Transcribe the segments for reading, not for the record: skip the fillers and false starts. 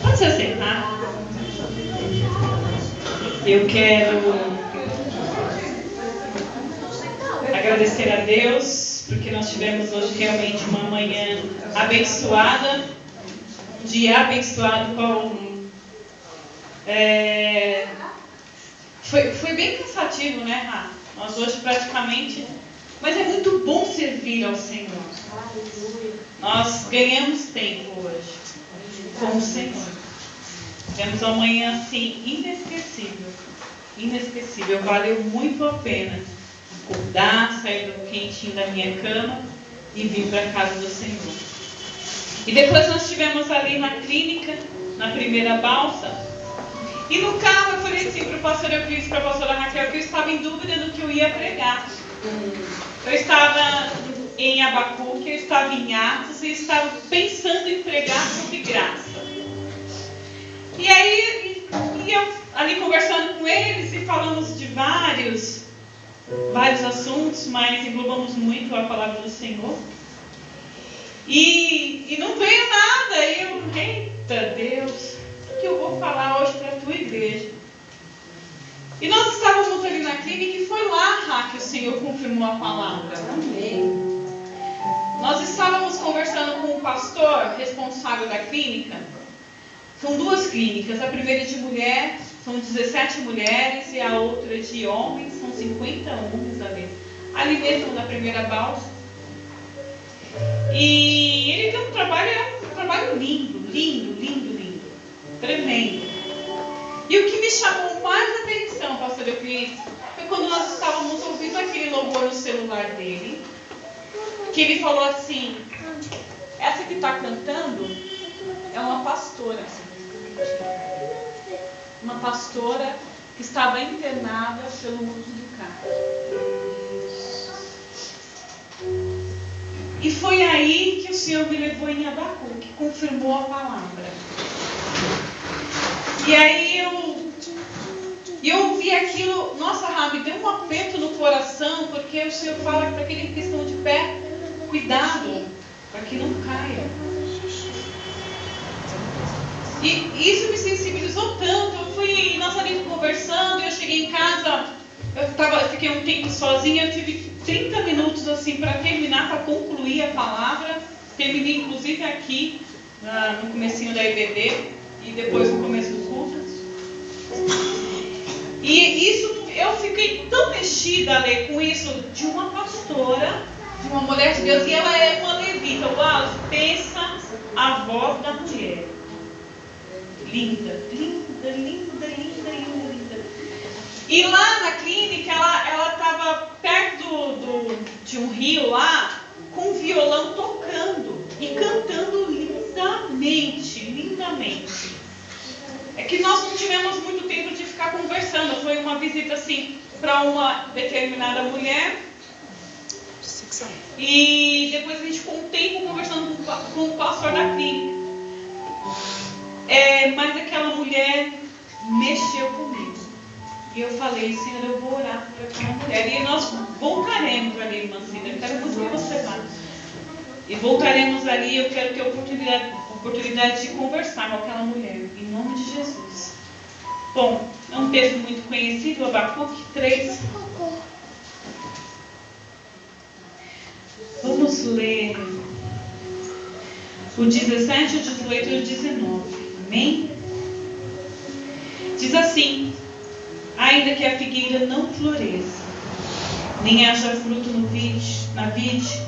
Pode se sentar. Eu quero agradecer a Deus, porque nós tivemos hoje realmente uma manhã abençoada, um dia abençoado foi bem cansativo, né, Rá? Nós hoje praticamente... Mas é muito bom servir ao Senhor. Nós ganhamos tempo hoje com o Senhor. Tivemos uma manhã assim inesquecível. Valeu muito a pena acordar, sair do quentinho da minha cama e vir para a casa do Senhor. E depois nós estivemos ali na clínica, na primeira balsa. E no carro eu falei assim para o pastor Euclides e para a pastora Raquel que eu estava em dúvida do que eu ia pregar. Eu estava em Abacuque, eu estava em Atos e estava pensando em pregar sobre graça. E aí, eu ali conversando com eles e falamos de vários assuntos, mas englobamos muito a palavra do Senhor. E não veio nada. E eu, eita Deus, o que eu vou falar hoje para a tua igreja? E nós estávamos ali na clínica e foi lá, Rá, que o Senhor confirmou a palavra. Amém. Nós estávamos conversando com o pastor responsável da clínica. São duas clínicas. A primeira é de mulher, são 17 mulheres, e a outra é de homens, são 50 homens ali. Ali mesmo na primeira balsa. E ele tem um trabalho lindo. Tremendo. E o que me chamou mais atenção, pastor Euclides, foi quando nós estávamos ouvindo aquele louvor no celular dele, que ele falou assim: essa que está cantando é uma pastora. Uma pastora que estava internada pelo uso do crack. E foi aí que o Senhor me levou em Abacuque, que confirmou a palavra. E aí eu ouvi aquilo, nossa, Rabi, deu um aperto no coração, porque o Senhor fala para aqueles que estão de pé, cuidado, para que não caia. E isso me sensibilizou tanto. Nós ali conversando, eu cheguei em casa, eu fiquei um tempo sozinha, eu tive 30 minutos assim para terminar, para concluir a palavra. Terminei inclusive aqui, no comecinho da IBD, e depois no começo do culto. E isso, eu fiquei tão mexida, Lê, com isso de uma pastora, de uma mulher de Deus, e ela é uma levita. Uau, pensa a voz da mulher. Linda. E lá na clínica, ela estava perto de um rio lá, com um violão tocando e cantando lindamente. É que nós não tivemos muito tempo de ficar conversando. Foi uma visita assim para uma determinada mulher. E depois a gente ficou um tempo conversando com o pastor da clínica. Mas aquela mulher mexeu comigo. E eu falei: Senhor, eu vou orar por aquela mulher. E nós voltaremos ali, irmã Cida. Eu quero muito que você vá. E voltaremos ali. Eu quero ter a oportunidade de conversar com aquela mulher, em nome de Jesus. Bom, é um texto muito conhecido, Abacuque 3. Vamos ler o 17, o 18 e o 19. Amém? Diz assim: ainda que a figueira não floresça, nem haja fruto na vide,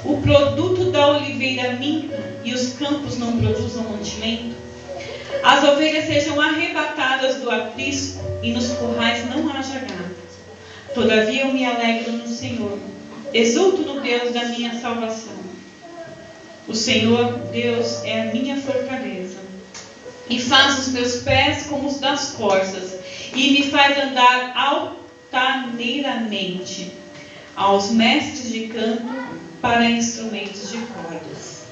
o produto da oliveira minta e os campos não produzam mantimento, as ovelhas sejam arrebatadas do aprisco e nos currais não haja gado. Todavia eu me alegro no Senhor, exulto no Deus da minha salvação. O Senhor, Deus, é a minha fortaleza e faz os meus pés como os das corças e me faz andar altaneiramente aos mestres de canto para instrumentos de cordas.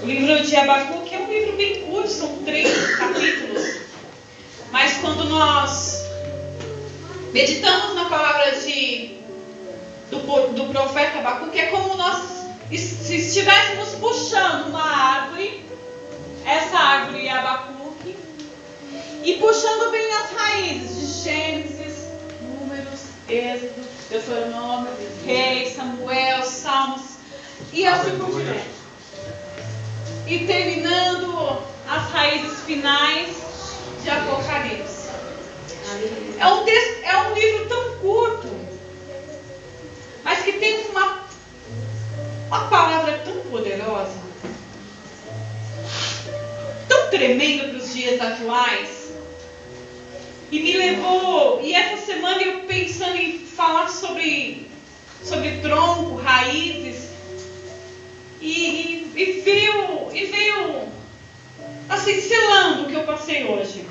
O livro de Abacuque é um livro bem curto, são 3 capítulos. Mas quando nós meditamos na palavra de do profeta Abacuque é como se estivéssemos puxando uma árvore, essa árvore é Abacuque, e puxando bem as raízes de Gênesis, Números, Êxodo, Deuteronômio, Reis, Samuel, Salmos, e assim por diante. E terminando as raízes finais de Apocalipse. É um livro tão curto, mas que tem uma palavra tão poderosa, tão tremenda para os dias atuais. E me levou, e essa semana eu pensando em falar sobre tronco, raízes, e veio assim, selando o que eu passei hoje.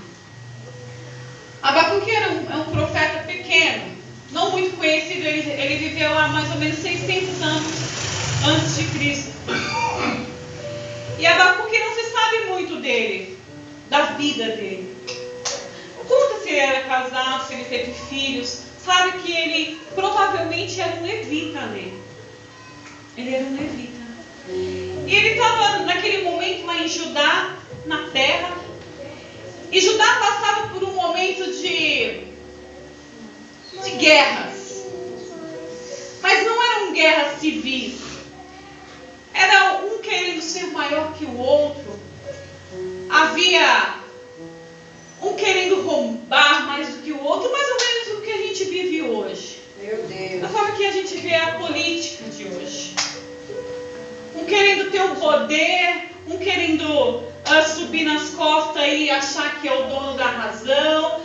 Abacuque é um profeta pequeno, não muito conhecido, ele viveu há mais ou menos 600 anos antes de Cristo. E Abacuque não se sabe muito dele, da vida dele. Conta se ele era casado, se ele teve filhos. Sabe que ele provavelmente era um levita ali. Ele era um levita. E ele estava naquele momento lá em Judá, na terra. E Judá passava por um momento de guerras. Mas não eram guerras civis. Era um querendo ser maior que o outro. Havia um querendo roubar mais do que o outro, mais ou menos o que a gente vive hoje. Meu Deus. Da forma que a gente vê a política de hoje. Um querendo ter o poder, um querendo subir nas costas e achar que é o dono da razão,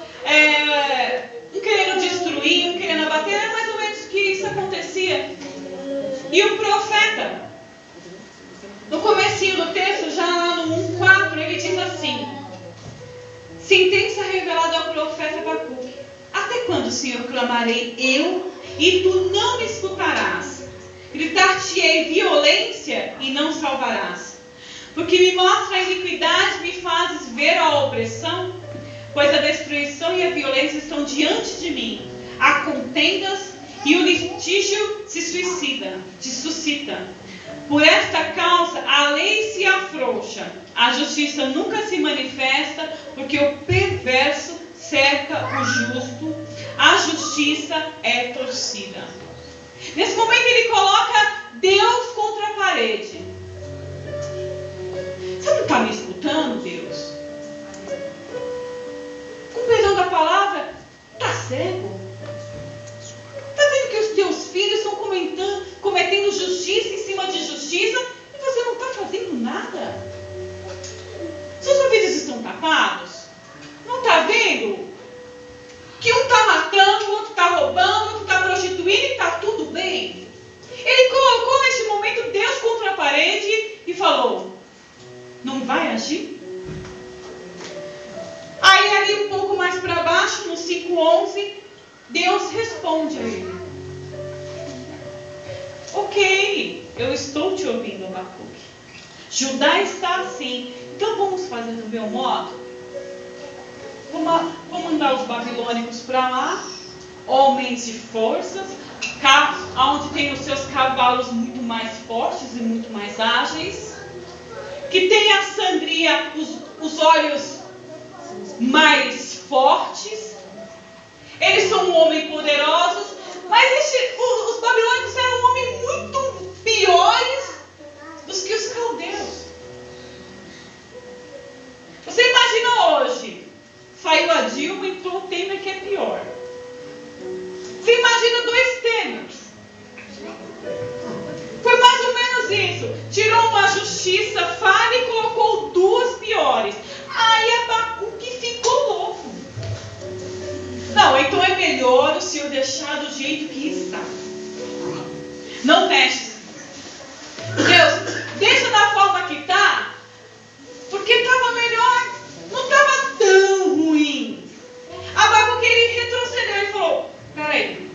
um querendo destruir, um querendo abater. É mais ou menos que isso acontecia. E o profeta, no comecinho do texto, já lá no 1:4, ele diz assim: sentença revelada ao profeta Abacuque: até quando, Senhor, clamarei eu e tu não me escutarás? Gritar-te-ei violência e não salvarás. Porque me mostra a iniquidade, me fazes ver a opressão, pois a destruição e a violência estão diante de mim. Há contendas e o litígio se suscita. Por esta causa a lei se afrouxa, a justiça nunca se manifesta, porque o perverso cerca o justo, a justiça é torcida. Nesse momento ele coloca Deus contra a parede. Você não está me escutando, Deus? Com perdão da palavra, está cego? Está vendo que os teus filhos estão cometendo justiça em cima de justiça e você não está fazendo nada? Seus ouvidos estão tapados? Não está vendo? Que um está matando, o outro está roubando, o outro está prostituindo e está tudo bem. Ele colocou neste momento Deus contra a parede e falou: não vai agir? Aí ali um pouco mais para baixo, no 5:11, Deus responde a ele: ok, eu estou te ouvindo, Abacuque. Judá está assim, então vamos fazer do meu modo? Vamos mandar os babilônicos para lá, homens de forças, onde tem os seus cavalos muito mais fortes e muito mais ágeis, que tem a Sandria, os olhos mais fortes. Eles são homens poderosos, mas os babilônicos eram homens muito piores dos que os caldeus. Você imagina hoje, saiu a Dilma e entrou o Temer, que é pior. Você imagina 2 Temers. Foi mais ou menos isso. Tirou uma justiça falha e colocou 2 piores. Aí Abacuque ficou louco. Não, então é melhor o Senhor deixar do jeito que está. Não mexe. Deus, deixa da forma que está, porque estava melhor. Não estava tão ruim. Abacuque, ele retrocedeu e falou: peraí,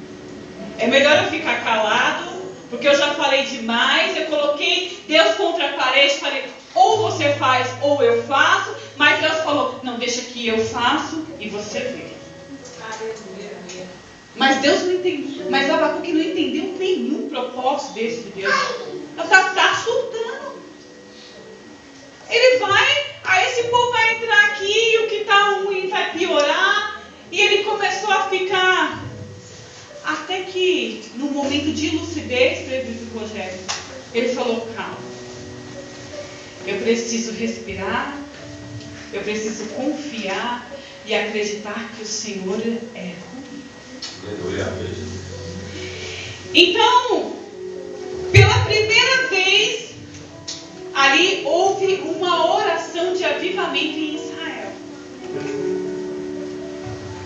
é melhor eu ficar calado, porque eu já falei demais. Eu coloquei Deus contra a parede, falei: ou você faz ou eu faço. Mas Deus falou: não, deixa que eu faço e você vê. Mas Deus não entendeu. Mas Abacuque não entendeu nem desse de Deus. Está surtando. Ele vai, aí esse povo vai entrar aqui e o que está ruim vai piorar. E ele começou a ficar, até que no momento de lucidez, presbítero Rogério, ele falou: calma, eu preciso respirar, eu preciso confiar e acreditar que o Senhor é comigo. Então, pela primeira vez, ali houve uma oração de avivamento em Israel.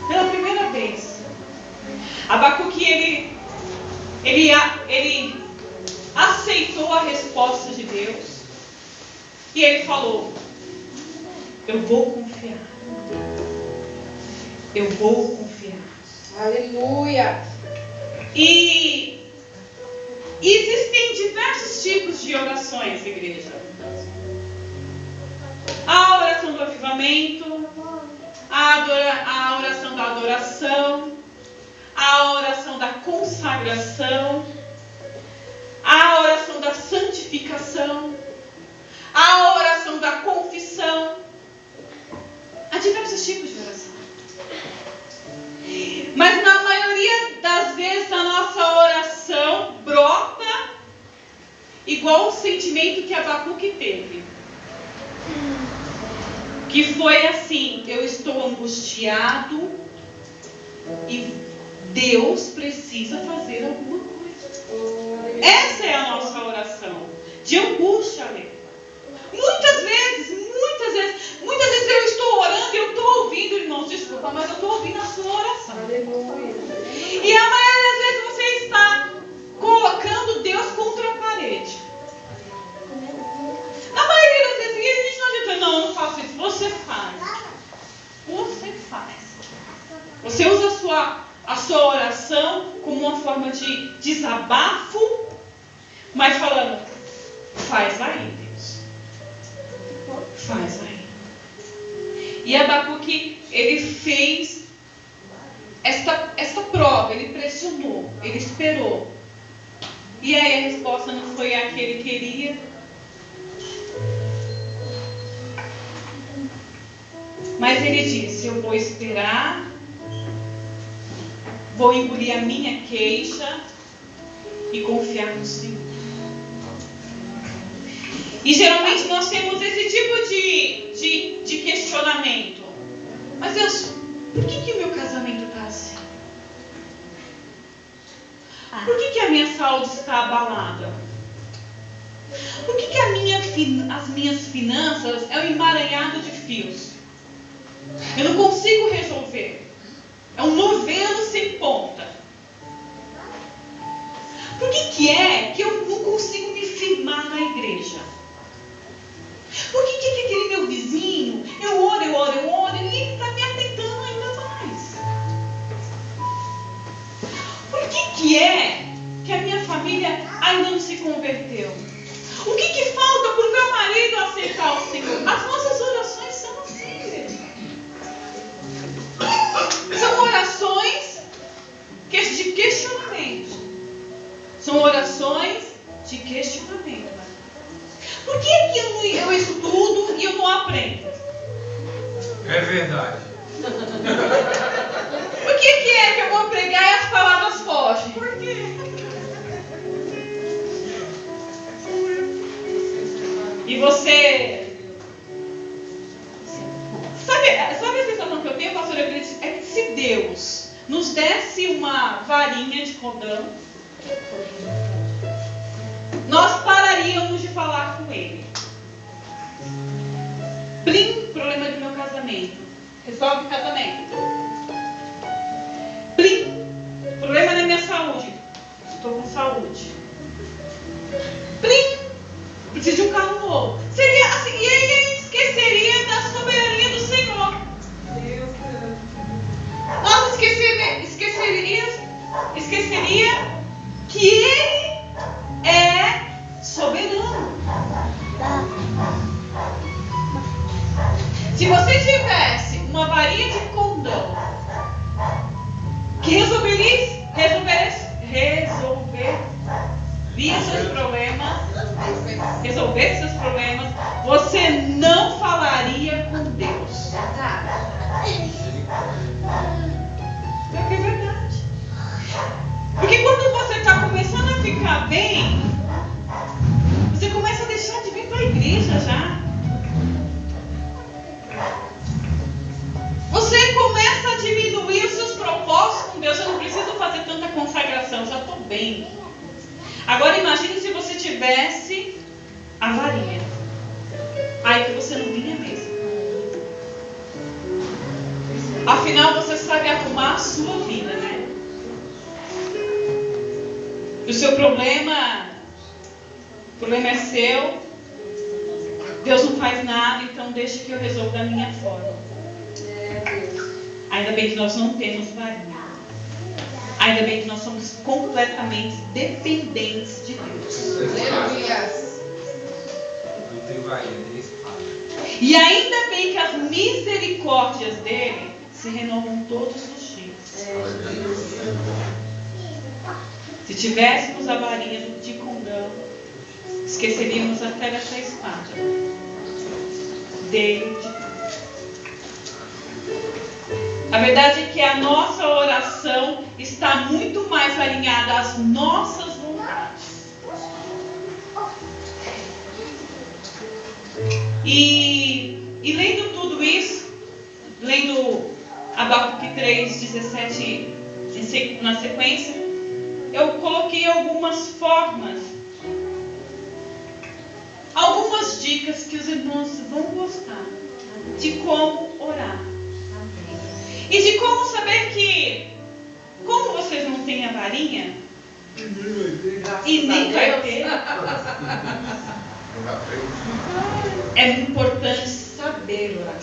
Pela primeira vez. Abacuque, ele aceitou a resposta de Deus. E ele falou: eu vou confiar. Eu vou confiar. Aleluia. E existem diversos tipos de orações, igreja. A oração do avivamento, a oração da adoração, a oração da consagração, a oração da santificação, a oração da confissão. Há diversos tipos de oração. Mas na maioria das vezes a nossa oração brota igual o sentimento que Abacuque teve. Que foi assim: eu estou angustiado e Deus precisa fazer alguma coisa. Essa é a nossa oração de angústia, né? Muitas vezes eu estou orando e eu estou ouvindo, irmãos, desculpa, mas eu estou ouvindo a sua oração. E a maioria das vezes você está colocando Deus contra a parede. Na maioria das vezes, a gente não adianta: não, eu não faço isso. Você faz. Você faz. Você usa a sua oração como uma forma de desabafo, mas falando: faz aí, Deus. Faz aí. E Abacuque, ele fez esta prova, ele pressionou, ele esperou. E aí a resposta não foi a que ele queria. Mas ele disse: eu vou esperar, vou engolir a minha queixa e confiar no Senhor. E geralmente nós temos esse tipo de questionamento. Mas Deus, por que o meu casamento está assim? Por que a minha saúde está abalada? Por que as minhas finanças é um emaranhado de fios? Eu não consigo resolver. É um novelo sem ponta. Por que é que eu não consigo me firmar na igreja? Por que aquele meu vizinho, eu oro, e ele está me atentando ainda mais? Por que é que a minha família ainda não se converteu? O que falta para o meu marido aceitar o Senhor? As nossas orações são assim. São orações de questionamento. São orações de questionamento. Por que eu estudo e eu não aprendo? É verdade. Por que é que eu vou pregar e as palavras fogem? Por quê? E você... Sabe a sensação que eu tenho, pastor? É que se Deus nos desse uma varinha de condão, nós pararíamos de falar com Ele. Plim, problema do meu casamento. Resolve o casamento. Plim, problema da minha saúde. Estou com saúde. Plim, preciso de um carro novo. Seria assim, e ele esqueceria da soberania do Senhor. Nós esqueceria que Ele é soberano. Se você tivesse uma varinha de condão que resolver via seus problemas, resolver seus problemas, você não falaria com Deus. É que é verdade. Porque quando você está começando a ficar bem, você começa a deixar de vir para a igreja já. Você começa a diminuir os seus propósitos com Deus. Eu não preciso fazer tanta consagração, já estou bem. Agora imagine se você tivesse a varinha. Aí que você não vinha mesmo. Afinal, você sabe arrumar a sua vida, né? O seu problema é seu. Deus não faz nada, então deixa que eu resolvo da minha forma. Ainda bem que nós não temos varinha. Ainda bem que nós somos completamente dependentes de Deus. Não tem varinha, nem espada. E ainda bem que as misericórdias dele se renovam todos os dias. Se tivéssemos a varinha de condão, esqueceríamos até dessa espada dele. A verdade é que a nossa oração está muito mais alinhada às nossas vontades. E lendo tudo isso, lendo Abacuque 3:17 na sequência, eu coloquei algumas formas, algumas dicas que os irmãos vão gostar de como orar. E de como saber que, como vocês não têm a varinha, e nem vai ter, é importante saber orar.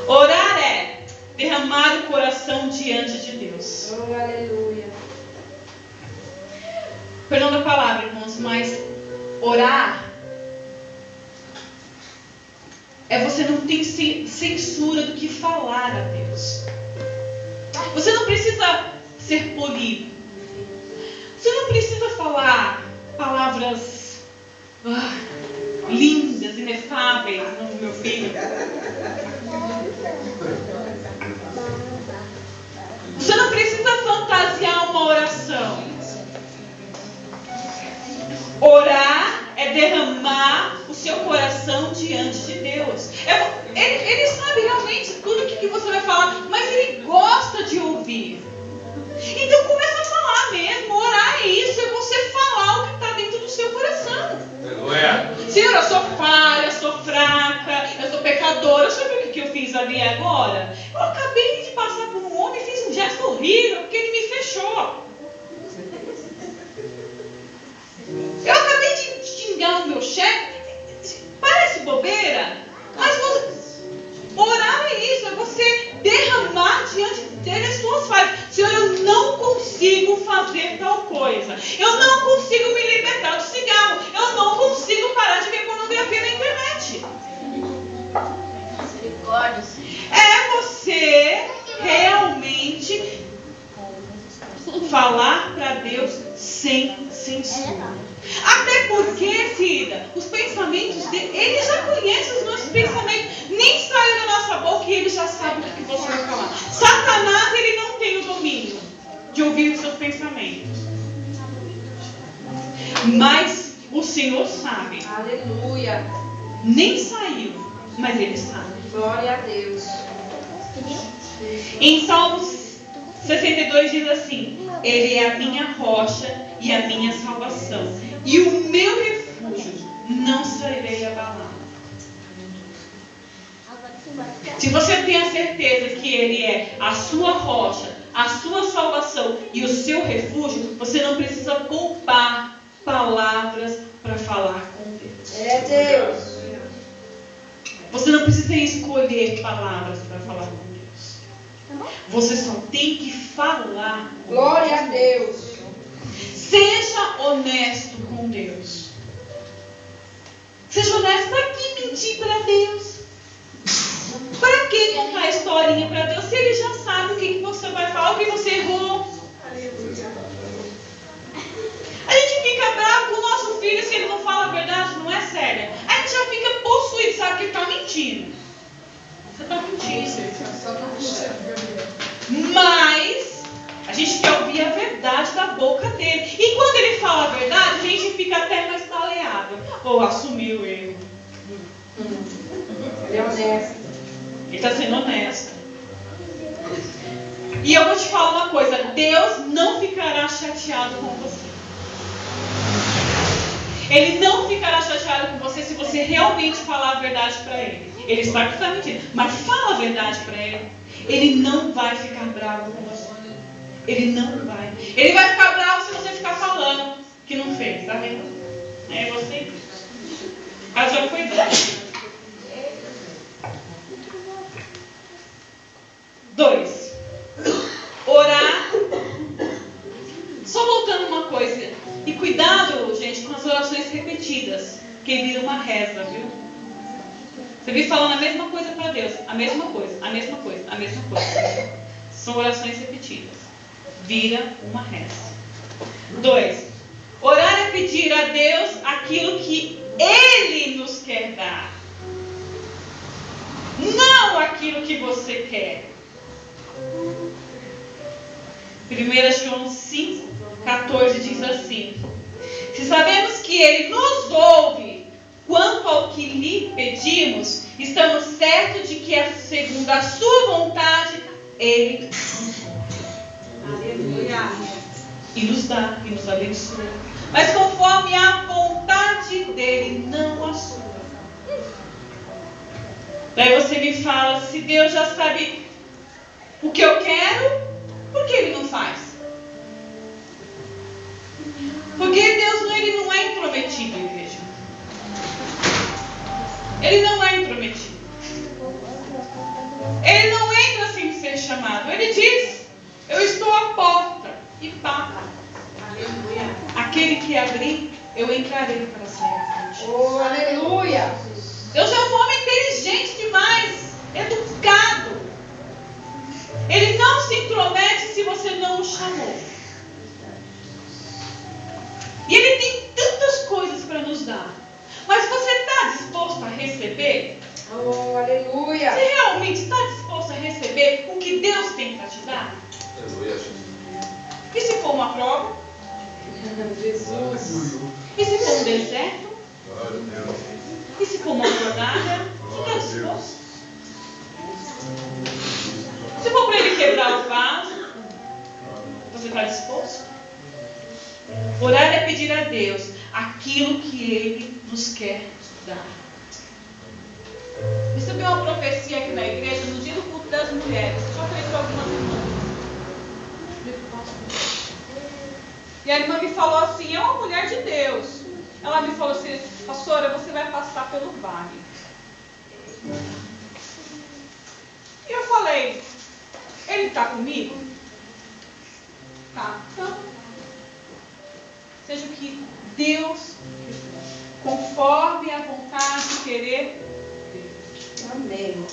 Orar é derramar o coração diante de Deus. Oh, aleluia. Perdão da palavra, irmãos, mas orar é você não ter censura do que falar a Deus. Você não precisa ser polido. Você não precisa falar palavras lindas, inefáveis, no meu filho. Você não precisa fantasiar uma oração. Orar é derramar o seu coração diante de Deus. Ele sabe realmente tudo o que você vai falar, mas Ele gosta de ouvir. Então começa a falar mesmo. Orar é isso, é você falar o que está dentro do seu coração. Aleluia. Senhor, eu sou falha, eu sou fraca, eu sou pecadora. Sabe o que eu fiz ali agora? Eu acabei de passar por um homem e fiz um gesto horrível porque ele me fechou. Eu acabei de xingar o meu chefe. Parece bobeira, mas orar é isso, é você derramar diante dele as suas falhas. Senhor, eu não consigo fazer tal coisa. Eu não consigo me libertar do cigarro. Eu não consigo parar de ver pornografia na internet. É você realmente falar para Deus sem censura. Até porque, filha, os pensamentos dele, ele já conhece os nossos pensamentos, nem saiu da nossa boca e ele já sabe o que você vai falar. Satanás, ele não tem o domínio de ouvir os seus pensamentos. Mas o Senhor sabe. Aleluia. Nem saiu, mas ele sabe. Glória a Deus. Em Salmos 62 diz assim: Ele é a minha rocha e a minha salvação, e o meu refúgio, não serei abalado. Se você tem a certeza que Ele é a sua rocha, a sua salvação e o seu refúgio, você não precisa poupar palavras para falar com Deus. É Deus. Você não precisa escolher palavras para falar com Deus. Você só tem que falar com Glória a Deus. Seja honesto com Deus. Seja honesto. Para que mentir para Deus? Para que contar historinha para Deus se Ele já sabe o que você vai falar, o que você errou? que está mentindo. Você está mentindo. Mas a gente quer ouvir a verdade da boca dele. E quando ele fala a verdade, a gente fica até mais maleável. Ou assumiu o erro. Ele é honesto. Ele está sendo honesto. E eu vou te falar uma coisa. Deus não ficará chateado com você. Ele não ficará chateado com você se você realmente falar a verdade para ele. Ele sabe que está mentindo, mas fala a verdade para ele. Ele não vai ficar bravo com você. Ele não vai. Ele vai ficar bravo se você ficar falando que não fez, tá vendo? É você. Ela já foi dada. 2. Orar. Só voltando uma coisa. E cuidado, gente, com as orações repetidas. Que vira uma reza, viu? Você vive falando a mesma coisa para Deus. A mesma coisa, a mesma coisa, a mesma coisa. São orações repetidas. Vira uma reza. 2. Orar é pedir a Deus aquilo que Ele nos quer dar. Não aquilo que você quer. 1 João 5,14 diz assim: se sabemos que Ele nos ouve quanto ao que lhe pedimos, estamos certos de que é segundo a sua vontade, Ele nos ouve. Aleluia. E nos dá, e nos abençoa. Mas conforme a vontade dele, não a sua. Daí você me fala, se Deus já sabe o que eu quero, por que Ele não faz? Porque Deus ele não é intrometido, igreja. Ele não é intrometido. Ele não entra sem ser chamado. Ele diz, eu estou à porta e bato. Aleluia. Aquele que abrir, eu entrarei para sair. Oh, aleluia. Deus é um homem inteligente demais, educado. Ele não se intromete se você não o chamou. E Ele tem tantas coisas para nos dar. Mas você está disposto a receber? Oh, aleluia. Você realmente está disposto a receber o que Deus tem para te dar? Aleluia. E se for uma prova? Jesus. E se for um deserto? Glória a Deus. E se for uma jornada? Você está disposto? Se for para Ele quebrar o vaso, você está disposto? Orar é pedir a Deus aquilo que Ele nos quer dar. Recebi uma profecia aqui na igreja no dia do culto das mulheres. Já falei para algumas irmãs. E a irmã me falou assim, é uma mulher de Deus. Ela me falou assim, pastora, você vai passar pelo vale. E eu falei, Ele está comigo? Tá. Então, seja o que Deus, conforme a vontade e querer Deus. Amém.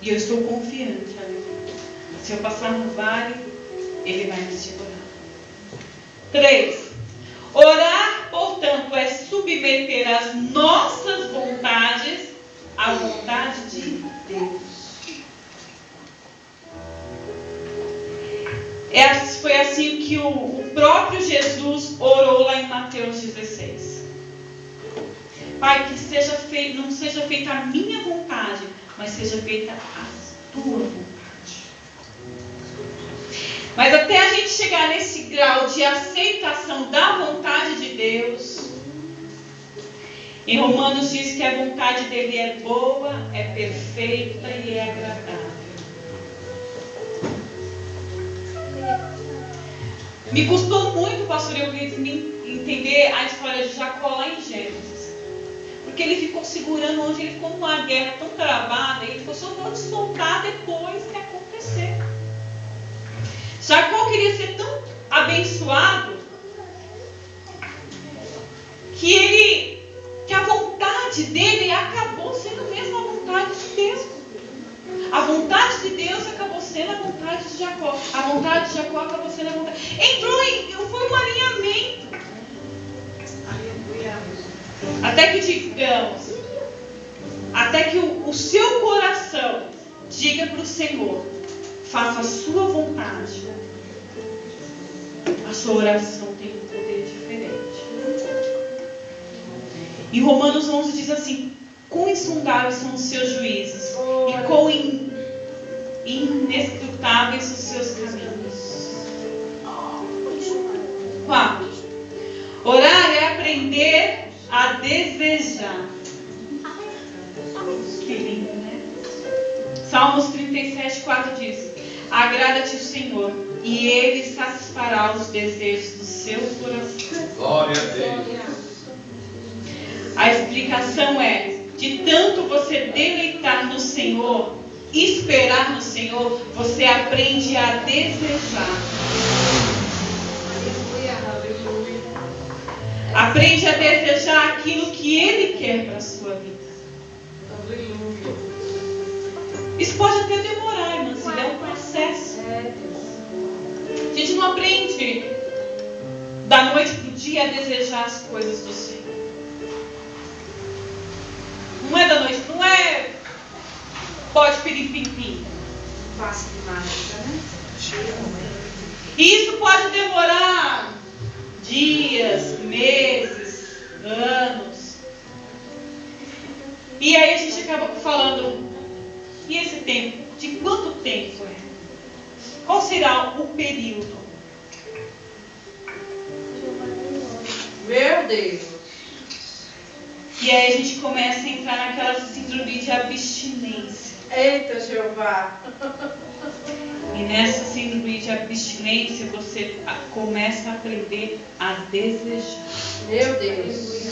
E eu estou confiante, aleluia. Se eu passar no vale, Ele vai me segurar. 3. Orar, portanto, é submeter as nossas vontades à vontade de Deus. Foi assim que o próprio Jesus orou lá em Mateus 16. Pai, que seja feito, não seja feita a minha vontade, mas seja feita a tua vontade. Mas até a gente chegar nesse grau de aceitação da vontade de Deus, em Romanos diz que a vontade dele é boa, é perfeita e é agradável. Me custou muito, pastor Euclides, entender a história de Jacó lá em Gênesis. Porque ele ficou segurando onde ele ficou numa guerra tão travada, e ele falou, só vou te soltar depois que acontecer. Jacó queria ser tão abençoado que a vontade dele acabou sendo mesmo a vontade de Deus. A vontade de Deus acabou sendo a vontade de Jacó. A vontade de Jacó acabou sendo a vontade. Foi um alinhamento. Aleluia. Até que digamos, até que o seu coração diga para o Senhor, faça a sua vontade, a sua oração tem um poder diferente. E Romanos 11 diz assim: quão insondáveis são os seus juízos e quão inescrutáveis os seus caminhos. 4. Orar é aprender a desejar. Que lindo, né? Salmos 37, 4 diz: agrada-te o Senhor, e Ele satisfará os desejos do seu coração. Glória a Deus. A explicação é: de tanto você deleitar no Senhor, esperar no Senhor, você aprende a desejar. Aprende a desejar aquilo que Ele quer para a sua vida. Isso pode até demorar, irmãs, é um processo. A gente não aprende da noite para o dia a desejar as coisas do Senhor. Não é da noite, não é pode pirim-pim-pim. Passe de mágica, né? E isso pode demorar dias, meses, anos. E aí a gente acaba falando, e esse tempo? De quanto tempo é? Qual será o período? Meu Deus. E aí a gente começa a entrar naquela síndrome de abstinência. Eita, Jeová. E nessa síndrome de abstinência você começa a aprender a desejar. Meu Deus.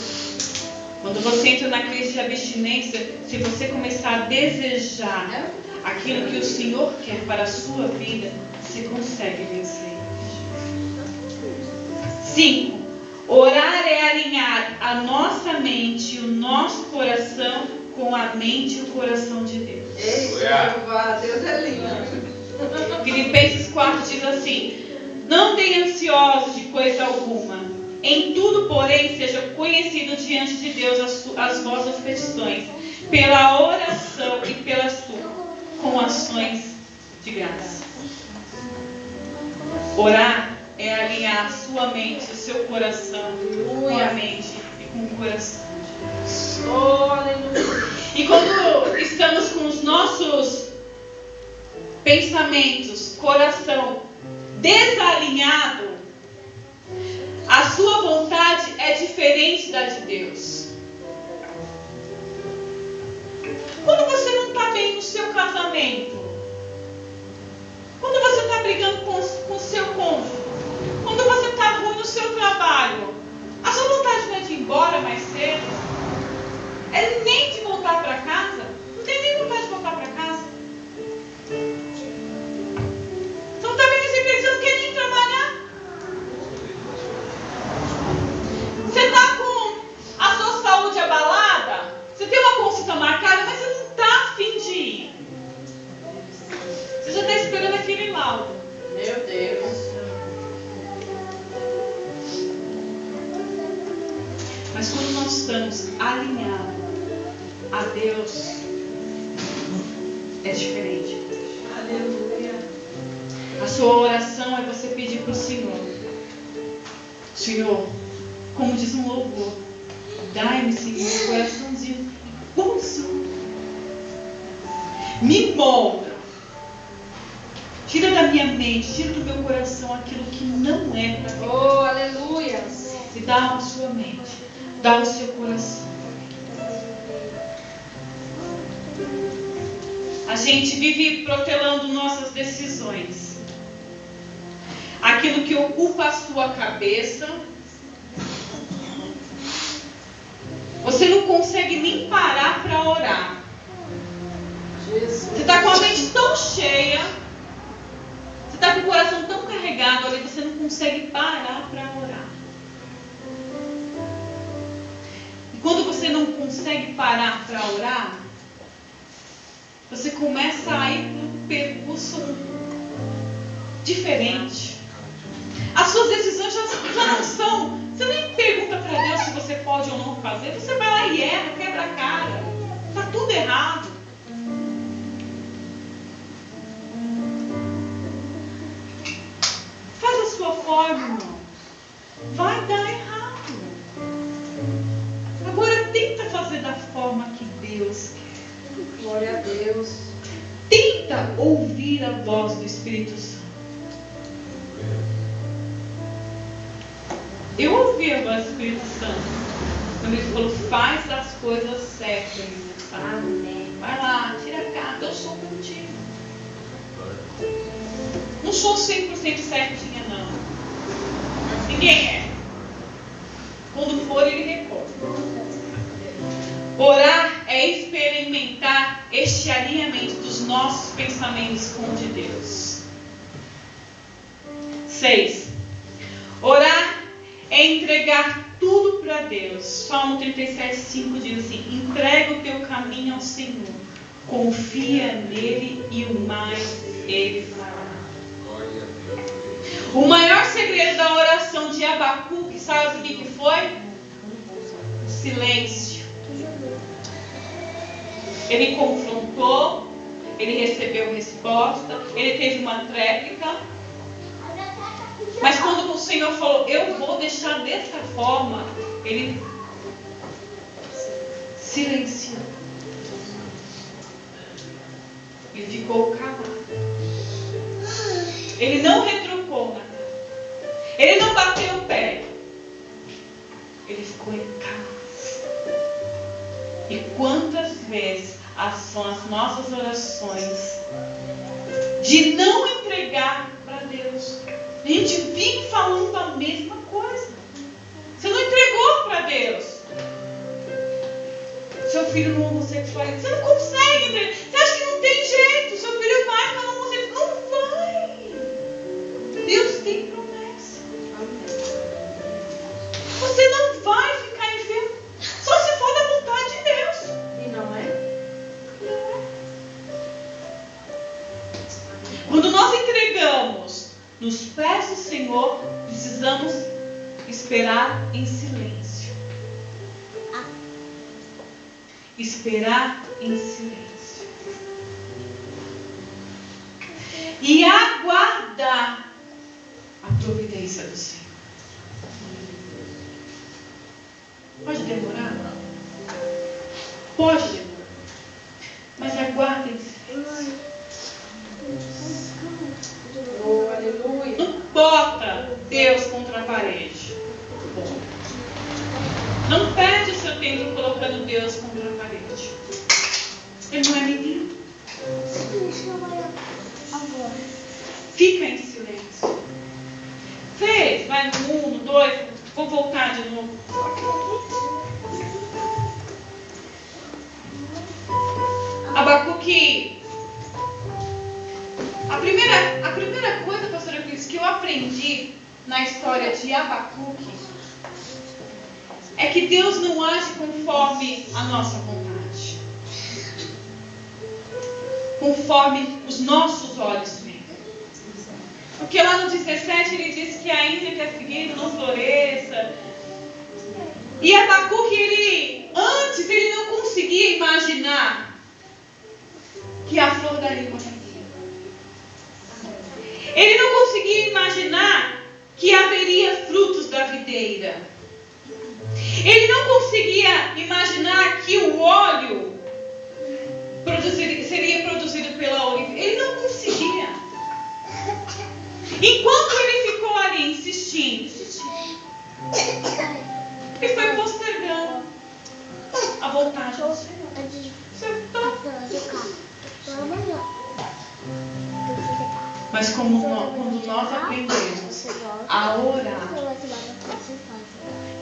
Quando você entra na crise de abstinência, se você começar a desejar aquilo que o Senhor quer para a sua vida, você consegue vencer. 5. Orar é alinhar a nossa mente e o nosso coração com a mente e o coração de Deus. Ei, Jeová, Deus é lindo. Filipenses 4 diz assim: não tenham ansiosos de coisa alguma. Em tudo, porém, seja conhecido diante de Deus as vossas petições, pela oração e pela súplica, com ações de graça. Orar é alinhar sua mente, o seu coração com a mente e com o coração de Deus. Oh, aleluia. E quando estamos com os nossos pensamentos, coração desalinhado, a sua vontade é diferente da de Deus. Quando você não está bem no seu casamento, quando você está brigando com o seu cônjuge, quando você está ruim no seu trabalho, a sua vontade não é de ir embora mais cedo, é nem de voltar para casa, não tem nem vontade de voltar para casa. Você não está bem nesse emprego, você não quer nem trabalhar. Você está com a sua saúde abalada, você tem uma consulta marcada, mas você não está a fim de ir. Você já está esperando aquele laudo. Meu Deus. Mas quando nós estamos alinhados a Deus, é diferente. Aleluia. A sua oração é você pedir para o Senhor: Senhor, como diz um louvor, dai-me, Senhor, um coraçãozinho igualzinho. Me molda. Tira da minha mente, tira do meu coração aquilo que não é para mim. Oh, aleluia. E dá a sua mente, dá o seu coração. A gente vive protelando nossas decisões. Aquilo que ocupa a sua cabeça. Você não consegue nem parar para orar. Jesus. Você está com a mente tão cheia, você está com o coração tão carregado ali, você não consegue parar para orar. E quando você não consegue parar para orar, você começa a ir para um percurso diferente. As suas decisões já não são. Você nem pergunta para Deus se você pode ou não fazer. Você vai lá e erra, quebra a cara. Está tudo tudo errado. Faz a sua forma, irmão. Vai dar errado. Agora tenta fazer da forma que Deus quer. Glória a Deus. Tenta ouvir a voz do Espírito Santo. Eu ouvi a voz do Espírito Santo quando ele falou: faz as coisas certas, Elisa. Amém. Vai lá, tira a carta, eu sou contigo. Não sou 100% certinha, não. Ninguém é. Quando for, ele recorda. Orar é experimentar este alinhamento dos nossos pensamentos com o de Deus. 6. Orar é entregar tudo para Deus. Salmo 37:5 diz assim: entrega o teu caminho ao Senhor, confia nele e o mais ele fará. O maior segredo da oração de Abacuque, sabe o que foi? O silêncio. Ele confrontou, ele recebeu resposta, ele teve uma tréplica. Mas quando o Senhor falou: eu vou deixar dessa forma, ele silenciou. Ele ficou calado. Ele não retrucou nada. Ele não bateu o pé. Ele ficou em calado. E quantas vezes são as nossas orações de não entregar para Deus? A gente vive falando a mesma coisa. Você não entregou para Deus. Seu filho no homossexualismo, você não consegue entregar. Você acha que não tem jeito? Seu filho vai para o homossexualismo. Não vai. Deus tem promessa. Você não vai ficar enfermo. Só se for da vontade de Deus. E não é? Quando nós entregamos nos pés do Senhor, precisamos esperar em silêncio. Esperar em silêncio. E aguardar a providência do Senhor. Pode demorar? Pode demorar. Mas aguarde em silêncio. Oh, aleluia. Não bota Deus contra a parede. Não perde o seu tempo colocando Deus contra a parede. Ele não é menino. Fica em silêncio. Fez, vai no 1, no 2, vou voltar de novo. Abacuque. A primeira coisa, pastora Cris, que eu aprendi na história de Abacuque é que Deus não age conforme a nossa vontade, conforme os nossos olhos veem. Porque lá no 17 ele diz que ainda que a figueira não floresça. E Abacuque, antes ele não conseguia imaginar que a flor daria uma figueira. Ele não conseguia imaginar que haveria frutos da videira. Ele não conseguia imaginar que o óleo seria produzido pela oliveira. Ele não conseguia. Enquanto ele ficou ali insistindo, ele foi postergando a vontade do Senhor. Mas quando nós aprendemos a orar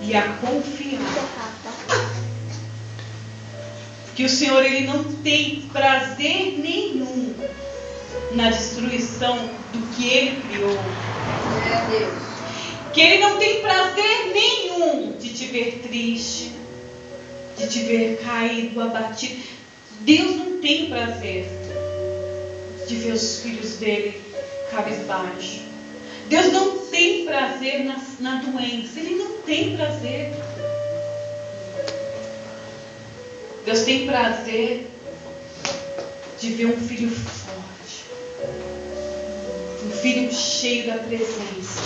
e a confiar que o Senhor ele não tem prazer nenhum na destruição do que Ele criou, É Deus. que Ele não tem prazer nenhum de te ver triste, de te ver caído, abatido. Deus não tem prazer de ver os filhos dele cabisbaixo. Deus não tem prazer na doença. Ele não tem prazer. Deus tem prazer de ver um filho forte, um filho cheio da presença,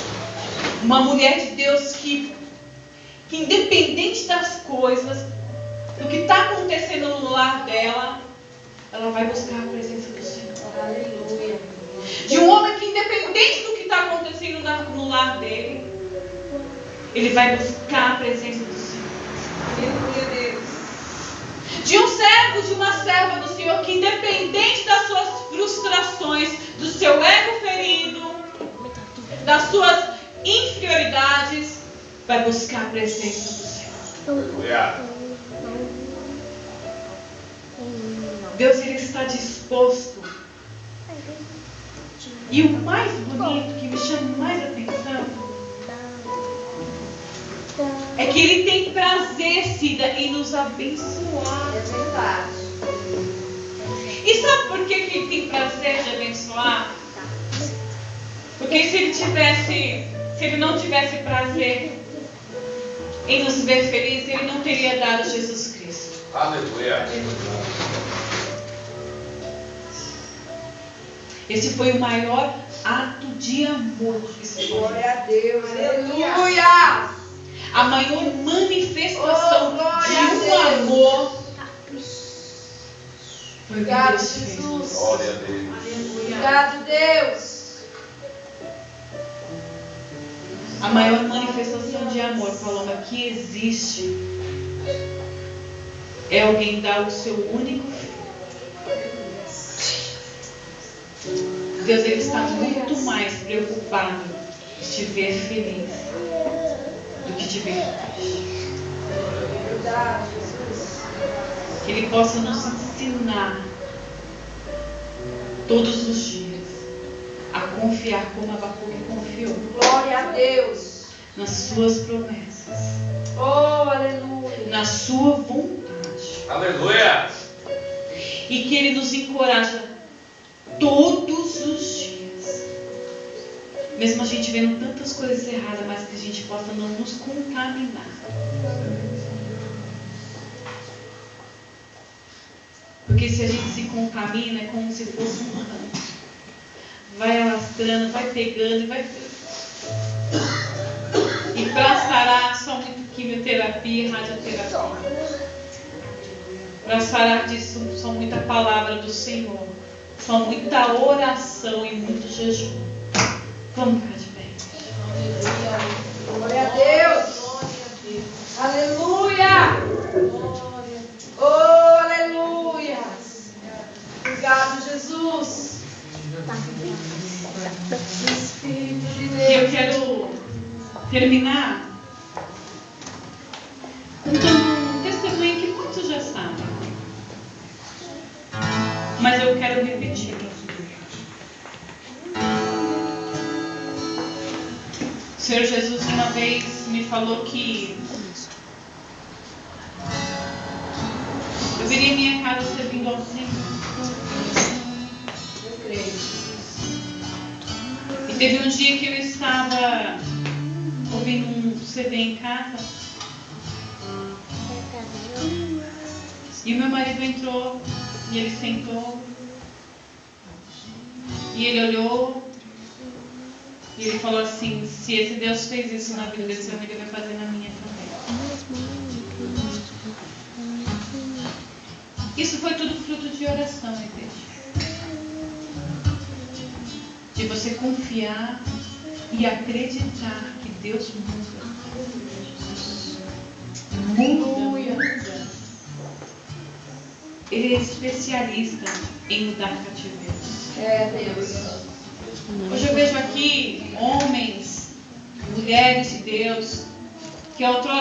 uma mulher de Deus que independente das coisas, do que está acontecendo no lar dela, ela vai buscar a presença do Senhor. Aleluia. De um homem que independente do que está acontecendo no lar dele, ele vai buscar a presença do Senhor. Aleluia, Deus. De um servo, de uma serva do Senhor, que independente das suas frustrações, do seu ego ferido, das suas inferioridades, vai buscar a presença do Senhor. Aleluia. Deus, ele está disposto. E o mais bonito, que me chama mais atenção, é que ele tem prazer, Cida, em nos abençoar. É verdade. E sabe por que ele tem prazer de abençoar? Porque se ele não tivesse prazer em nos ver felizes, ele não teria dado Jesus Cristo. Aleluia. Esse foi o maior ato de amor que se pode. Glória a Deus. Aleluia. A maior manifestação glória de a um Deus. amor foi o que Obrigado, Deus fez. Jesus. Glória a Deus. Obrigado, Deus. A maior manifestação de amor, Paloma, que existe é alguém dar o seu único filho. Deus, ele está muito mais preocupado em te ver feliz do que te ver triste. Verdade, Jesus. Que ele possa nos ensinar todos os dias a confiar como Abacuque confiou Glória a Deus. nas suas promessas, Oh, aleluia. na sua vontade. Aleluia. E que ele nos encoraja todos os dias, mesmo a gente vendo tantas coisas erradas, mas que a gente possa não nos contaminar. Porque se a gente se contamina, é como se fosse um ramo. Vai alastrando, vai pegando e vai. E para sarar, só muito quimioterapia e radioterapia. Para sarar disso, só muita palavra do Senhor. Só muita oração e muito jejum. Vamos ficar de pé. Glória a Deus. Aleluia. Oh, aleluia. Obrigado, Jesus. Espírito de E Deus. eu quero terminar contando um testemunho que muitos já sabem. Mas eu quero repetir. O Senhor Jesus uma vez me falou que eu viria em minha casa servindo ao Senhor. Eu creio. E teve um dia que eu estava ouvindo um CD em casa. E o meu marido entrou e ele sentou. E ele olhou e ele falou assim: se esse Deus fez isso na vida desse homem, ele vai fazer na minha também. Isso foi tudo fruto de oração, igreja. De você confiar e acreditar que Deus muda. Muda. Ele é especialista em mudar cativeiros. É, Deus. Hoje eu vejo aqui homens, mulheres de Deus, que outrora